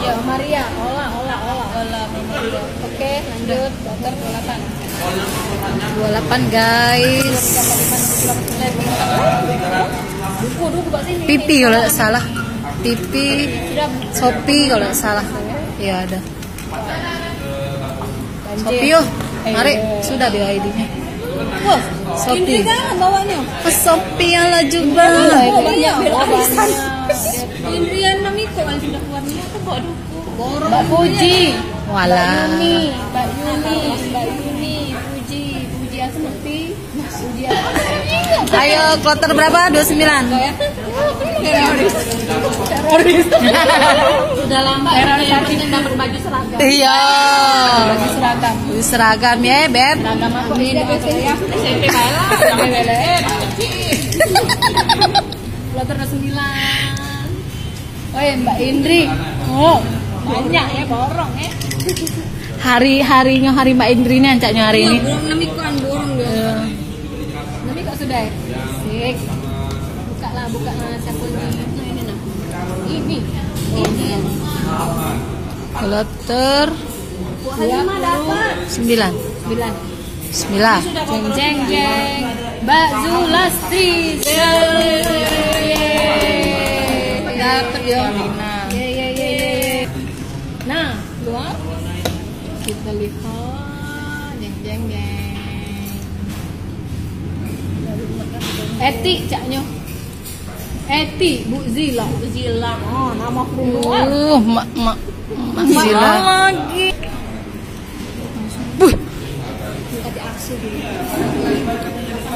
Ya, Maria, olah. Maria. Oke, lanjut. Dokter 28. 28 guys. Buku Pak sini. Pipi kalau tidak salah. Pipi. Shopee kalau tidak salah. Iya ada. Shopee yuk. Mari, sudah di ID-nya. Wah, Shopee. Indri kan bawanya. Ke Shopee yang laju banget. Banyak warisan. Indrian Namiko kan sudah keluarnya aku bawa duku. Mbak Puji. Walah. Mbak Yuni, Puji Asmati, Puji apa? Ayo kloter berapa? 29. Teroris. Sudah lama teroris artinya dapat baju seragam. Iya. Baju seragam. Baju seragam ya, Beb. Seragam aku ini ya. SMP baiklah, sampai lele. Kloter 29. Oh ya Mbak Indri. Oh, banyak ya borong ya. Hari-harinya hari Mbak Indri ini ancaknya hari ini. Belum nemikuan borong dia. Nemi kok sudah ya? Sik. Buka sapu ini nah. Ini. Kloter 9. Bismillah. Jeng. Mbak Zulasti. Dapat ya. Nah, keluar. Kita lihat. Jeng. Eti caknya. Eti Bu Zila. Oh, nama perempuan. Mak Zila. Lagi. Buh, Tadi aksi dulu.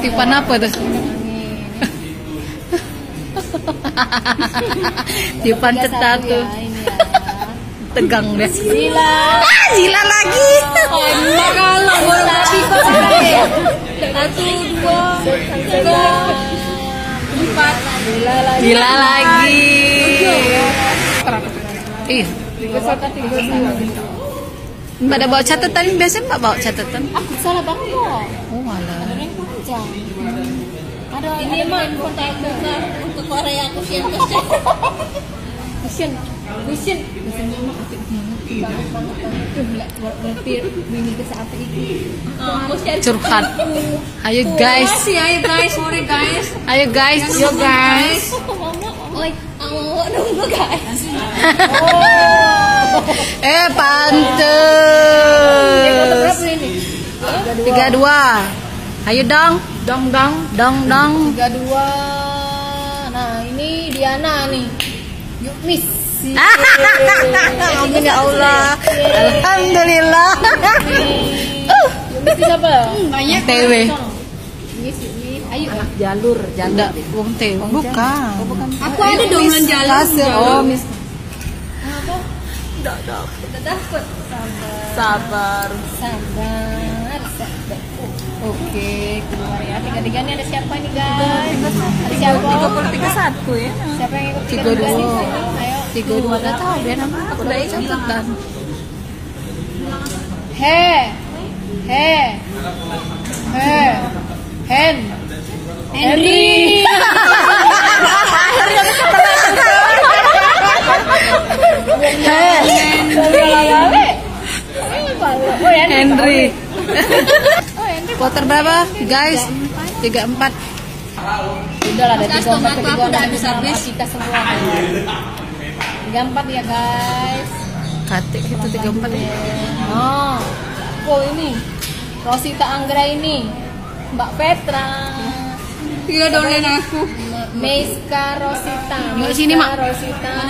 tipan apa tuh? Tipan cetak tuh. Ini ya. Tegang deh. Zila. Zila lagi. Oh, enggak kalau bola tipe saya. 1, 2, 3, 4. Zila lagi. Ih, Mbak ada bawa catatan, biasanya Mbak bawa catatan. Aku salah banget kok. Oh malah. Ada yang panjang. Ada ini mah kontak untuk Korea kusian. Kusian. Biasanya mah aktif banget. Berarti mini ke saat ini. Curhat. Ayo guys. Sorry guys. Ayo guys. Yo guys. Like, mau nunggu guys. Pantes. 32. Ayo dong. Dong. 32. Nah, ini Diana nih. Yuk, Miss. Amin ya Allah. Alhamdulillah. Yuk, Miss siapa? Banyak. TW. Miss. Ayo. Anak jalur. Wong TW. Bukan. Aku ada dongan jalur. Oh, Miss. Apa? Udah dapet. Sabar. Oke, keluar ya. 33 ini ada siapa nih guys? Ada siapa? 31 ya. Siapa yang ikut 32. Ayo. 32 udah tahu dia nama. Aku udah catatan. Henry. Henry. Kloter berapa guys? 34. Udah lah, ada 34 aku udah habis kita semua. 34 ya guys. Katik itu 34 ya. Oh ini Rosita Anggra ini, Mbak Petra. Iya dolen aku. Meiska Rosita. Yuk sini, Mak. Rosita.